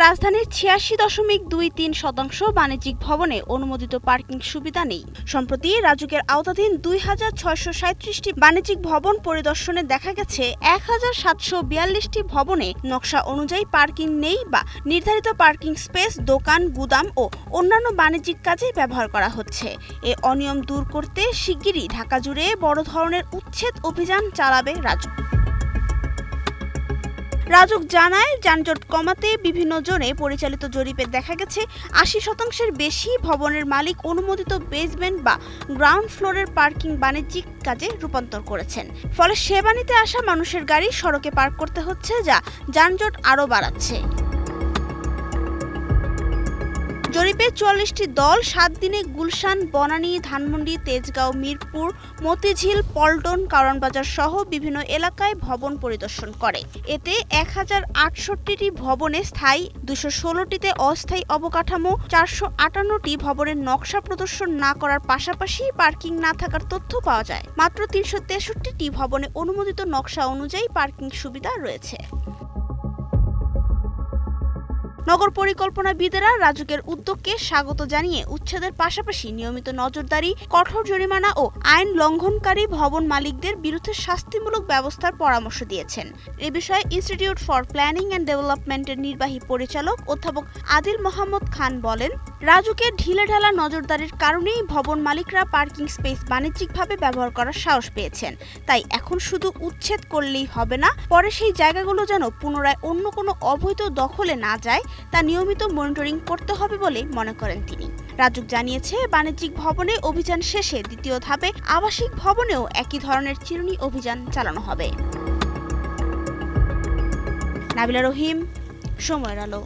রাজধানীর ৮৬.23% বাণিজ্যিক ভবনে অনুমোদিত পার্কিং সুবিধা নেই। সম্প্রতি রাজুকের আওতাধীন ২,৬৩৭টি বাণিজ্যিক ভবন পরিদর্শনে দেখা গেছে ১,৭৪২টি ভবনে নকশা অনুযায়ী পার্কিং নেই বা নির্ধারিত পার্কিং স্পেস দোকান, গুদাম ও অন্যান্য বাণিজ্যিক কাজে ব্যবহার করা হচ্ছে। এ অনিয়ম দূর করতে শিগগিরই ঢাকা জুড়ে বড় ধরনের উচ্ছেদ অভিযান চালাবে রাজুক। রাজুক জানায়, যানজট কমাতে বিভিন্ন জোনে পরিচালিত জরিপে দেখা গেছে ৮০%-এর বেশি ভবনের মালিক অনুমোদিত বেসমেন্ট বা গ্রাউন্ড ফ্লোরের পার্কিং বাণিজ্যিক কাজে রূপান্তর করেছেন। ফলে সেবা নিতে আসা মানুষের গাড়ি সড়কে পার্ক করতে হচ্ছে, যা যানজট আরও বাড়াচ্ছে। জরিপে ৪৪টি দল ৭ দিনে গুলশান, বনানী, ধানমন্ডি, তেজগাঁও, মিরপুর, মতিঝিল, পল্টন, কারওয়ানবাজার সহ বিভিন্ন এলাকায় ভবন পরিদর্শন করে। এতে ১,০৬৮টি ভবনে স্থায়ী, ২১৬টিতে অস্থায়ী অবকাঠামো, ৪৫৮টি ভবনের নকশা প্রদর্শন না করার পাশাপাশি পার্কিং না থাকার তথ্য পাওয়া যায়। মাত্র ৩৬৩টি ভবনে অনুমোদিত নকশা অনুযায়ী পার্কিং সুবিধা রয়েছে। নগর পরিকল্পনাবিদেরা রাজুকের উদ্যোগকে স্বাগত জানিয়ে উচ্ছেদের পাশাপাশি নিয়মিত নজরদারি, কঠোর জরিমানা ও আইন লঙ্ঘনকারী ভবন মালিকদের বিরুদ্ধে শাস্তিমূলক ব্যবস্থার পরামর্শ দিয়েছেন। এ বিষয়ে ইনস্টিটিউট ফর প্ল্যানিং অ্যান্ড ডেভেলপমেন্টের নির্বাহী পরিচালক অধ্যাপক আদিল মোহাম্মদ খান বলেন, রাজুকের ঢিলেঢালা নজরদারির কারণেই ভবন মালিকরা পার্কিং স্পেস বাণিজ্যিকভাবে ব্যবহার করার সাহস পেয়েছেন। তাই এখন শুধু উচ্ছেদ করলেই হবে না, পরে সেই জায়গাগুলো যেন পুনরায় অন্য কোনো অবৈধ দখলে না যায় তা নিয়মিত মনিটরিং করতে হবে বলে মনে করেন তিনি। রাজুক জানিয়েছে, বাণিজ্যিক ভবনে অভিযান শেষে দ্বিতীয় ধাপে আবাসিক ভবনেও একই ধরনের চিরুনি অভিযান চালানো হবে। নাবিলা রহিম, সময়ের আলো।